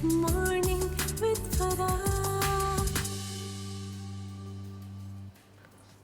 Morning with Farah.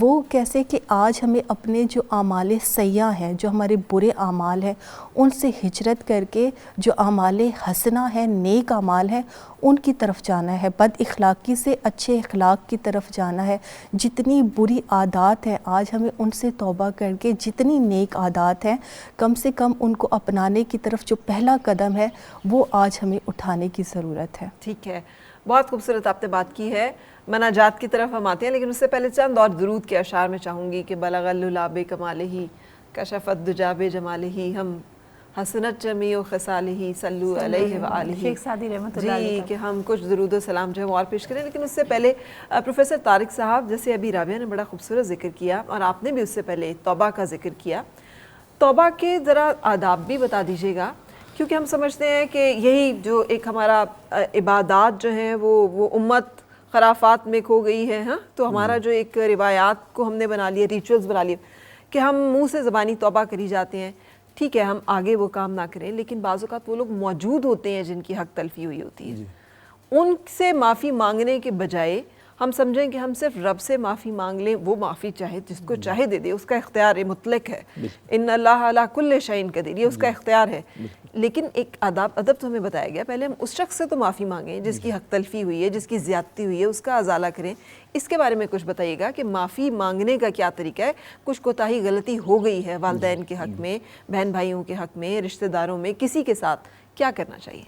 وہ کیسے کہ آج ہمیں اپنے جو اعمال سیئہ ہیں، جو ہمارے برے اعمال ہیں، ان سے ہجرت کر کے جو اعمال حسنہ ہیں، نیک اعمال ہیں، ان کی طرف جانا ہے، بد اخلاقی سے اچھے اخلاق کی طرف جانا ہے۔ جتنی بری عادات ہیں آج ہمیں ان سے توبہ کر کے جتنی نیک عادات ہیں کم سے کم ان کو اپنانے کی طرف جو پہلا قدم ہے وہ آج ہمیں اٹھانے کی ضرورت ہے۔ ٹھیک ہے، بہت خوبصورت آپ نے بات کی ہے۔ مناجات کی طرف ہم آتے ہیں، لیکن اس سے پہلے چند اور درود کے اشعار میں چاہوں گی کہ بلغ الللاب کمالہ کشفت دجا بجمالہ ہم حسنت جمیع خصالہ صلو علیہ وآلہ۔ شیخ سعدی رحمۃ اللہ علیہ جی، کہ ہم کچھ درود و سلام جو ہے وہ اور پیش کریں، لیکن اس سے پہلے پروفیسر طارق صاحب، جیسے ابھی رابعہ نے بڑا خوبصورت ذکر کیا اور آپ نے بھی اس سے پہلے توبہ کا ذکر کیا، توبہ کے ذرا آداب بھی بتا دیجیے گا، کیونکہ ہم سمجھتے ہیں کہ یہی جو ایک ہمارا عبادات جو ہیں وہ امت خرافات میں کھو گئی ہے، ہاں، تو ہمارا جو ایک روایات کو ہم نے بنا لیا، ریچولز بنا لیے کہ ہم منہ سے زبانی توبہ کری جاتے ہیں۔ ٹھیک ہے، ہم آگے وہ کام نہ کریں، لیکن بعض اوقات وہ لوگ موجود ہوتے ہیں جن کی حق تلفی ہوئی ہوتی ہے، ان سے معافی مانگنے کے بجائے ہم سمجھیں کہ ہم صرف رب سے معافی مانگ لیں، وہ معافی چاہے جس کو چاہے دے دے، اس کا اختیار مطلق ہے، ان اللہ علی کل شیء قدیر، یہ اس کا اختیار ہے۔ لیکن ایک ادب تو ہمیں بتایا گیا، پہلے ہم اس شخص سے تو معافی مانگیں جس کی حق تلفی ہوئی ہے، جس کی زیادتی ہوئی ہے، اس کا ازالہ کریں۔ اس کے بارے میں کچھ بتائیے گا کہ معافی مانگنے کا کیا طریقہ ہے؟ کچھ کوتاہی غلطی ہو گئی ہے والدین کے حق میں، بہن بھائیوں کے حق میں، رشتہ داروں میں، کسی کے ساتھ، کیا کرنا چاہیے؟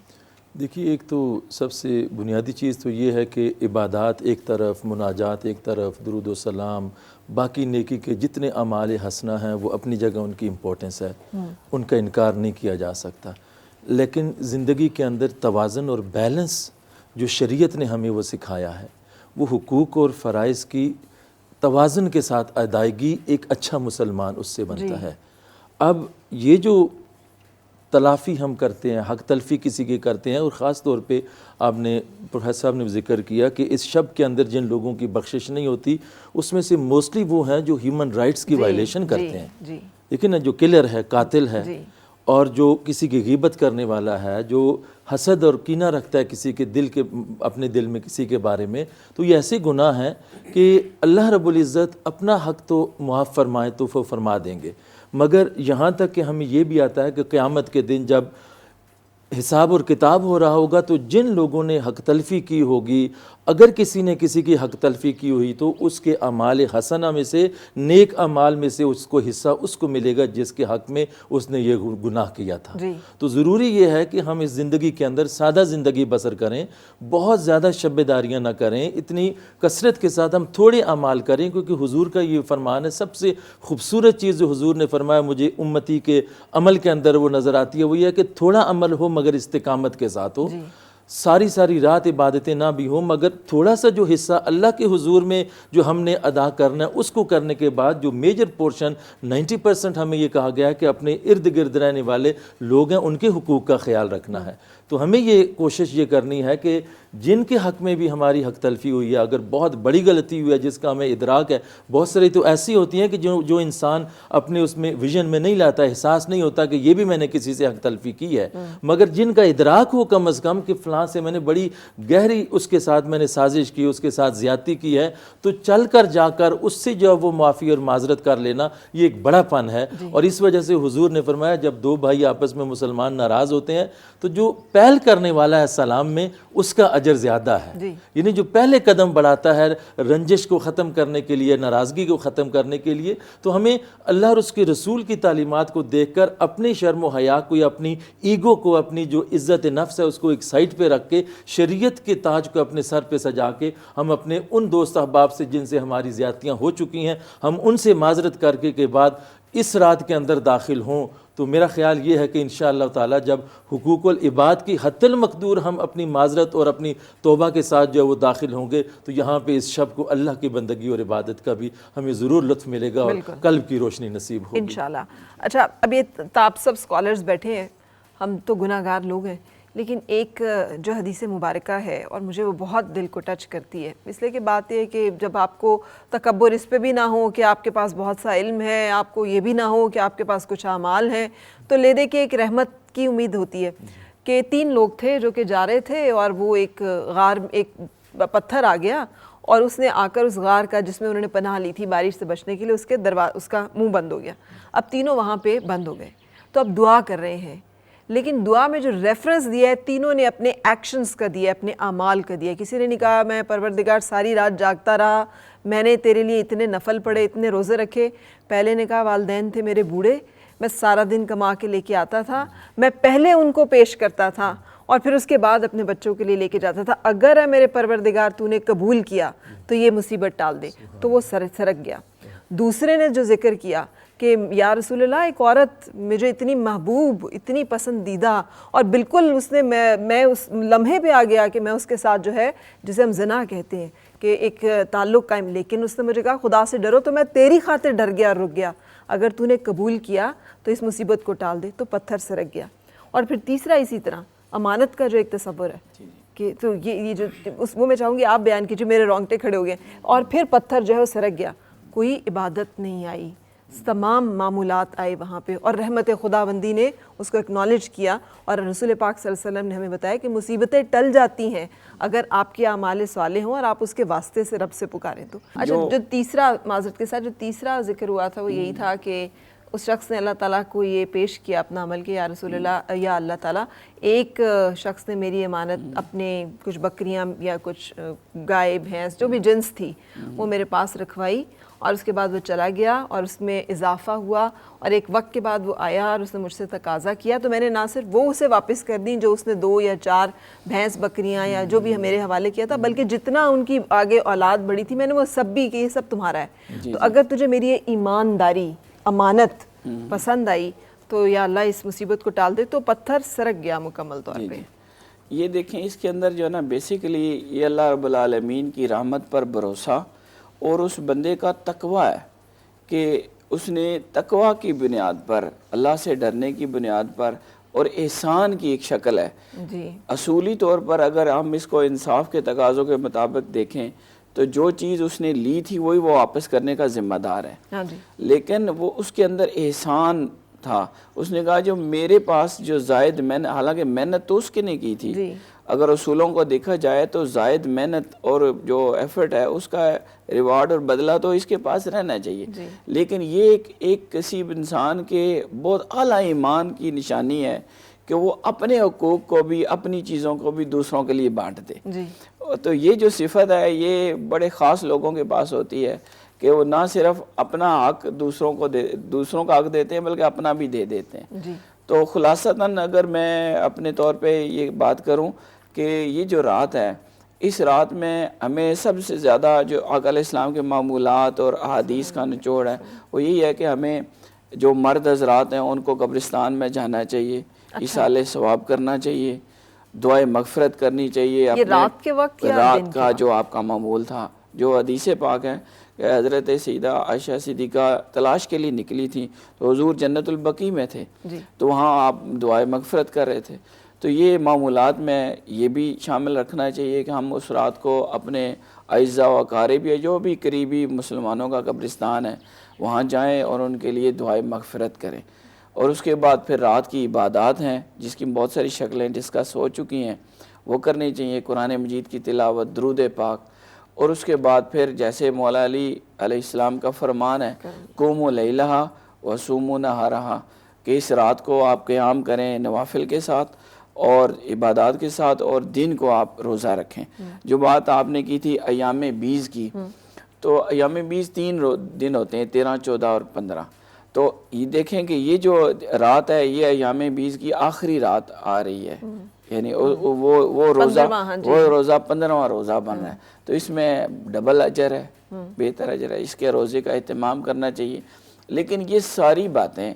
دیکھیے، ایک تو سب سے بنیادی چیز تو یہ ہے کہ عبادات ایک طرف، مناجات ایک طرف، درود و سلام، باقی نیکی کے جتنے اعمال حسنہ ہیں وہ اپنی جگہ ان کی امپورٹنس ہے، ان کا انکار نہیں کیا جا سکتا، لیکن زندگی کے اندر توازن اور بیلنس جو شریعت نے ہمیں وہ سکھایا ہے، وہ حقوق اور فرائض کی توازن کے ساتھ ادائیگی ایک اچھا مسلمان اس سے بنتا ہے۔ اب یہ جو تلافی ہم کرتے ہیں، حق تلفی کسی کی کرتے ہیں، اور خاص طور پہ آپ نے پروفیسر صاحب نے ذکر کیا کہ اس شب کے اندر جن لوگوں کی بخشش نہیں ہوتی اس میں سے موسٹلی وہ ہیں جو ہیومن رائٹس کی وائلیشن کرتے ہیں، لیکن جو کلر ہے، قاتل ہے، اور جو کسی کی غیبت کرنے والا ہے، جو حسد اور کینہ رکھتا ہے کسی کے دل کے، اپنے دل میں کسی کے بارے میں، تو یہ ایسے گناہ ہیں کہ اللہ رب العزت اپنا حق تو معاف فرمائے تو وہ فرما دیں گے، مگر یہاں تک کہ ہمیں یہ بھی آتا ہے کہ قیامت کے دن جب حساب اور کتاب ہو رہا ہوگا تو جن لوگوں نے حق تلفی کی ہوگی، اگر کسی نے کسی کی حق تلفی کی ہوئی تو اس کے اعمال حسنہ میں سے، نیک اعمال میں سے اس کو حصہ اس کو ملے گا جس کے حق میں اس نے یہ گناہ کیا تھا۔ تو ضروری یہ ہے کہ ہم اس زندگی کے اندر سادہ زندگی بسر کریں، بہت زیادہ شب داریاں نہ کریں، اتنی کثرت کے ساتھ ہم تھوڑے اعمال کریں، کیونکہ حضور کا یہ فرمان ہے، سب سے خوبصورت چیز جو حضور نے فرمایا مجھے امتی کے عمل کے اندر وہ نظر آتی ہے، وہ یہ ہے کہ تھوڑا عمل ہو مگر استقامت کے ساتھ ہو، ساری رات عبادتیں نہ بھی ہوں، مگر تھوڑا سا جو حصہ اللہ کے حضور میں جو ہم نے ادا کرنا ہے اس کو کرنے کے بعد جو میجر پورشن 90% ہمیں یہ کہا گیا ہے کہ اپنے ارد گرد رہنے والے لوگ ہیں ان کے حقوق کا خیال رکھنا ہے۔ تو ہمیں یہ کوشش یہ کرنی ہے کہ جن کے حق میں بھی ہماری حق تلفی ہوئی ہے، اگر بہت بڑی غلطی ہوئی ہے جس کا ہمیں ادراک ہے، بہت ساری تو ایسی ہوتی ہیں کہ جو انسان اپنے اس میں ویژن میں نہیں لاتا، احساس نہیں ہوتا کہ یہ بھی میں نے کسی سے حق تلفی کی ہے، مگر جن کا ادراک ہو کم از کم کہ فلاں سے میں نے بڑی گہری اس کے ساتھ میں نے سازش کی، اس کے ساتھ زیادتی کی ہے، تو چل کر جا کر اس سے جو وہ معافی اور معذرت کر لینا یہ ایک بڑا فن ہے۔ اور اس وجہ سے حضور نے فرمایا جب دو بھائی آپس میں مسلمان ناراض ہوتے ہیں تو جو پہل کرنے والا ہے سلام میں اس کا اجر زیادہ ہے، یعنی جو پہلے قدم بڑھاتا ہے رنجش کو ختم کرنے کے لیے، ناراضگی کو ختم کرنے کے لیے، تو ہمیں اللہ اور اس کے رسول کی تعلیمات کو دیکھ کر اپنی شرم و حیا کو یا اپنی ایگو کو، اپنی جو عزت نفس ہے اس کو ایک سائڈ پہ رکھ کے شریعت کے تاج کو اپنے سر پہ سجا کے ہم اپنے ان دوست احباب سے جن سے ہماری زیادتیاں ہو چکی ہیں ہم ان سے معذرت کر کے بعد اس رات کے اندر داخل ہوں، تو میرا خیال یہ ہے کہ انشاءاللہ تعالی جب حقوق العباد کی حد المقدور ہم اپنی معذرت اور اپنی توبہ کے ساتھ جو وہ داخل ہوں گے تو یہاں پہ اس شب کو اللہ کی بندگی اور عبادت کا بھی ہمیں ضرور لطف ملے گا اور قلب کی روشنی نصیب ہوگی انشاءاللہ۔ اچھا، اب یہ آپ سب اسکالرز بیٹھے ہیں، ہم تو گناہ گار لوگ ہیں، لیکن ایک جو حدیث مبارکہ ہے اور مجھے وہ بہت دل کو ٹچ کرتی ہے، اس لیے کہ بات یہ ہے کہ جب آپ کو تکبر اس پہ بھی نہ ہو کہ آپ کے پاس بہت سا علم ہے، آپ کو یہ بھی نہ ہو کہ آپ کے پاس کچھ اعمال ہیں، تو لے دے کے ایک رحمت کی امید ہوتی ہے کہ 3 لوگ تھے جو کہ جا رہے تھے اور وہ ایک غار، ایک پتھر آ گیا اور اس نے آ کر اس غار کا جس میں انہوں نے پناہ لی تھی بارش سے بچنے کے لیے اس کا منہ بند ہو گیا. اب تینوں وہاں پہ بند ہو گئے. تو اب دعا کر رہے ہیں, لیکن دعا میں جو ریفرنس دیا ہے تینوں نے اپنے ایکشنز کا دیا, اپنے اعمال کا دیا. کسی نے نہیں کہا میں پروردگار ساری رات جاگتا رہا, میں نے تیرے لیے اتنے نفل پڑھے, اتنے روزے رکھے. پہلے نے کہا والدین تھے میرے بوڑھے, میں سارا دن کما کے لے کے آتا تھا, میں پہلے ان کو پیش کرتا تھا اور پھر اس کے بعد اپنے بچوں کے لیے لے کے جاتا تھا. اگر ہے میرے پروردگار تو نے قبول کیا تو یہ مصیبت ٹال دے. تو وہ سرک گیا. دوسرے نے جو ذکر کیا کہ یا رسول اللہ ایک عورت مجھے اتنی محبوب, اتنی پسندیدہ, اور بالکل اس نے میں اس لمحے پہ آ گیا کہ میں اس کے ساتھ جو ہے جسے ہم زنا کہتے ہیں کہ ایک تعلق قائم, لیکن اس نے مجھے کہا خدا سے ڈرو, تو میں تیری خاطر ڈر گیا اور رک گیا, اگر تو نے قبول کیا تو اس مصیبت کو ٹال دے. تو پتھر سرک گیا. اور پھر تیسرا اسی طرح امانت کا جو ایک تصور ہے کہ تو یہ جو وہ میں چاہوں گی آپ بیان کیجیے, میرے رونگٹے کھڑے ہو گئے. اور پھر پتھر جو ہے وہ سرک گیا. کوئی عبادت نہیں آئی, تمام معمولات آئے وہاں پہ, اور رحمت خداوندی نے اس کو اکنالج کیا. اور رسول پاک صلی اللہ علیہ وسلم نے ہمیں بتایا کہ مصیبتیں ٹل جاتی ہیں اگر آپ کے اعمال صالح ہوں اور آپ اس کے واسطے سے رب سے پکاریں. تو اچھا, جو تیسرا معذرت کے ساتھ جو تیسرا ذکر ہوا تھا وہ یہی تھا کہ اس شخص نے اللہ تعالیٰ کو یہ پیش کیا اپنا عمل کہ یا رسول اللہ, یا اللہ تعالیٰ, ایک شخص نے میری امانت اپنے کچھ بکریاں یا کچھ گائے بھینس جو بھی جنس تھی وہ میرے پاس رکھوائی, اور اس کے بعد وہ چلا گیا اور اس میں اضافہ ہوا, اور ایک وقت کے بعد وہ آیا اور اس نے مجھ سے تقاضا کیا, تو میں نے نہ صرف وہ اسے واپس کر دی جو اس نے 2 یا 4 بھینس بکریاں یا جو بھی میرے حوالے کیا تھا, بلکہ جتنا ان کی آگے اولاد بڑی تھی میں نے وہ سب بھی کہ یہ سب تمہارا ہے. تو اگر تجھے میری یہ ایمانداری امانت پسند آئی تو یا اللہ اس مصیبت کو ٹال دے. تو پتھر سرک گیا مکمل طور پہ. یہ دیکھیں اس کے اندر جو ہے نا بیسیکلی یہ اللہ رب العالمین کی رحمت پر بھروسہ اور اس بندے کا تقوی ہے کہ اس نے تقوی کی بنیاد پر, اللہ سے ڈرنے کی بنیاد پر, اور احسان کی ایک شکل ہے. اصولی طور پر اگر ہم اس کو انصاف کے تقاضوں کے مطابق دیکھیں تو جو چیز اس نے لی تھی وہی وہ واپس کرنے کا ذمہ دار ہے. لیکن وہ اس کے اندر احسان تھا. اس نے کہا جو میرے پاس جو زائد حالانکہ محنت تو اس کے نے کی تھی, اگر اصولوں کو دیکھا جائے تو زائد محنت اور جو ایفرٹ ہے اس کا ریوارڈ اور بدلہ تو اس کے پاس رہنا چاہیے. لیکن یہ ایک کسی انسان کے بہت اعلیٰ ایمان کی نشانی ہے کہ وہ اپنے حقوق کو بھی, اپنی چیزوں کو بھی دوسروں کے لیے بانٹ دے. تو یہ جو صفت ہے یہ بڑے خاص لوگوں کے پاس ہوتی ہے کہ وہ نہ صرف اپنا حق دوسروں کا حق دیتے ہیں بلکہ اپنا بھی دے دیتے ہیں. تو خلاصتاً اگر میں اپنے طور پہ یہ بات کروں کہ یہ جو رات ہے, اس رات میں ہمیں سب سے زیادہ جو آقا علیہ السلام کے معمولات اور احادیث کا نچوڑ ہے وہ یہی ہے کہ ہمیں جو مرد حضرات ہیں ان کو قبرستان میں جانا چاہیے, ایصال ثواب کرنا چاہیے, دعائے مغفرت کرنی چاہیے. یہ رات کے وقت یا رات کا جو آپ کا معمول تھا, جو حدیث پاک ہے کہ حضرت سیدہ عائشہ صدیقہ تلاش کے لیے نکلی تھی تو حضور جنت البقیع میں تھے, تو وہاں آپ دعائے مغفرت کر رہے تھے. تو یہ معمولات میں یہ بھی شامل رکھنا چاہیے کہ ہم اس رات کو اپنے اعزاء و اقارب یا جو بھی قریبی مسلمانوں کا قبرستان ہے وہاں جائیں اور ان کے لیے دعائے مغفرت کریں. اور اس کے بعد پھر رات کی عبادات ہیں جس کی بہت ساری شکلیں ڈسکس ہو چکی ہیں, وہ کرنی چاہیے. قرآن مجید کی تلاوت, درود پاک, اور اس کے بعد پھر جیسے مولا علی علیہ السلام کا فرمان ہے قوموا لیلہا وصوموا نہارہا, کہ اس رات کو آپ قیام کریں نوافل کے ساتھ اور عبادات کے ساتھ, اور دن کو آپ روزہ رکھیں. جو بات آپ نے کی تھی ایام 20 کی, تو ایام 20 3 دن ہوتے ہیں, 13, 14 اور 15. تو یہ دیکھیں کہ یہ جو رات ہے یہ ایام 20 کی آخری رات آ رہی ہے, یعنی وہ روزہ 15واں روزہ بن رہا ہے. تو اس میں ڈبل اجر ہے, بہتر اجر ہے, اس کے روزے کا اہتمام کرنا چاہیے. لیکن یہ ساری باتیں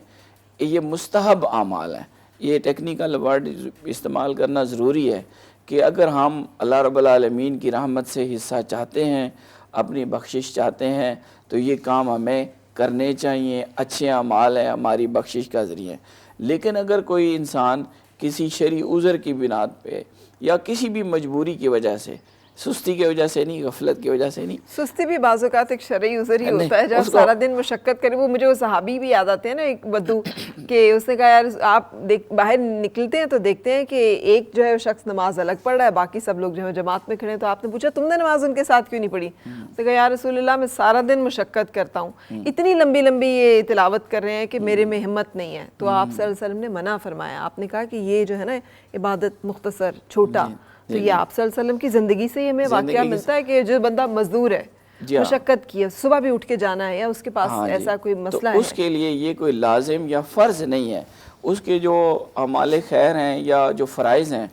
یہ مستحب اعمال ہیں. یہ ٹیکنیکل ورڈ استعمال کرنا ضروری ہے کہ اگر ہم اللہ رب العالمین کی رحمت سے حصہ چاہتے ہیں, اپنی بخشش چاہتے ہیں, تو یہ کام ہمیں کرنے چاہیے. اچھے اعمال ہیں ہماری بخشش کا ذریعہ. لیکن اگر کوئی انسان کسی شرعی عذر کی بنیاد پہ یا کسی بھی مجبوری کی وجہ سے سستی کی وجہ سے نہیں, غفلت کی وجہ سے نہیں. سستی بھی بعض اوقات ایک شرعی عذر ہی ہوتا ہے, جب سارا دن مشقت کرے. وہ مجھے وہ صحابی بھی یاد آتے ہیں نا, ایک بدو, کہ اس نے کہا یار آپ باہر نکلتے ہیں تو دیکھتے ہیں کہ ایک جو ہے شخص نماز الگ پڑھ رہا ہے, باقی سب لوگ جو ہے جماعت میں کھڑے ہیں. تو آپ نے پوچھا تم نے نماز ان کے ساتھ کیوں نہیں پڑھی؟ تو کہا یا رسول اللہ میں سارا دن مشقت کرتا ہوں, اتنی لمبی لمبی یہ تلاوت کر رہے ہیں کہ میرے میں ہمت نہیں ہے. تو آپ صلی اللہ علیہ وسلم نے منع فرمایا, آپ نے کہا کہ یہ جو ہے نا عبادت مختصر چھوٹا. تو یہ آپ صلی اللہ علیہ وسلم کی زندگی سے ہمیں واقعہ ملتا ہے کہ جو بندہ مزدور ہے, مشقت کی ہے, صبح بھی اٹھ کے جانا ہے, یا اس کے پاس ایسا کوئی مسئلہ ہے, تو اس کے لیے یہ کوئی لازم یا فرض نہیں ہے. اس کے جو اعمال خیر ہیں یا جو فرائض ہیں,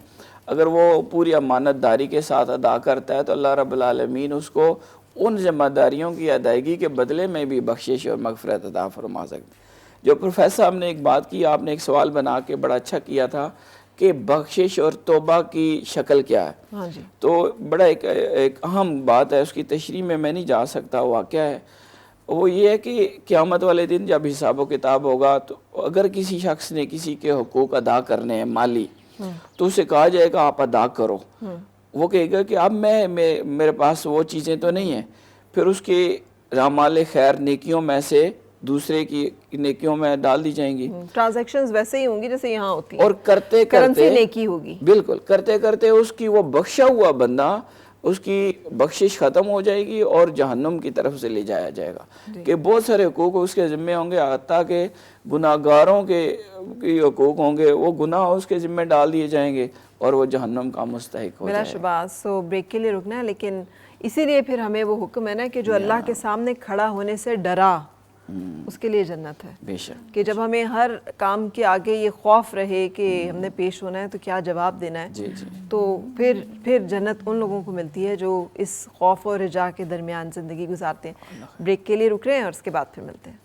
اگر وہ پوری امانت داری کے ساتھ ادا کرتا ہے تو اللہ رب العالمین اس کو ان ذمہ داریوں کی ادائیگی کے بدلے میں بھی بخشش اور مغفرت عطا فرما سکتے ہیں. جو پروفیسر صاحب نے ایک بات کی, آپ نے ایک سوال بنا کے بڑا اچھا کیا تھا کہ بخشش اور توبہ کی شکل کیا ہے. تو بڑا ایک اہم بات ہے, اس کی تشریح میں نہیں جا سکتا. واقعہ ہے وہ یہ ہے کہ قیامت والے دن جب حساب و کتاب ہوگا تو اگر کسی شخص نے کسی کے حقوق ادا کرنے ہیں مالی, تو اسے کہا جائے گا آپ ادا کرو. وہ کہے گا کہ اب میرے پاس وہ چیزیں تو نہیں ہیں. پھر اس کے اعمال خیر نیکیوں میں سے دوسرے کی نیکیوں میں ڈال دی جائیں گی. ٹرانزیکشنز ویسے ہی ہوں گی جیسے یہاں ہوتی ہیں, اور کرتے کرنسی نیکی ہوگی. بالکل کرتے کرتے اس کی وہ بخشا ہوا بندہ, اس کی بخشش ختم ہو جائے گی اور جہنم کی طرف سے لے جایا جائے گا. کہ بہت سارے حقوق اس کے ذمے ہوں گے, حتیٰ کہ گناہ گاروں کے حقوق ہوں گے, وہ گناہ اس کے ذمے ڈال دیے جائیں گے اور وہ جہنم کا مستحق ہو جائے گا. شباز. سو بریک کے لیے رکنا ہے, لیکن اسی لیے پھر ہمیں وہ حکم ہے نا کہ جو اللہ کے سامنے کھڑا ہونے سے ڈرا, اس کے لیے جنت ہے. بے شک. کہ جب ہمیں ہر کام کے آگے یہ خوف رہے کہ ہم نے پیش ہونا ہے تو کیا جواب دینا ہے, تو پھر جنت ان لوگوں کو ملتی ہے جو اس خوف اور رجا کے درمیان زندگی گزارتے ہیں. بریک کے لیے رک رہے ہیں اور اس کے بعد پھر ملتے ہیں.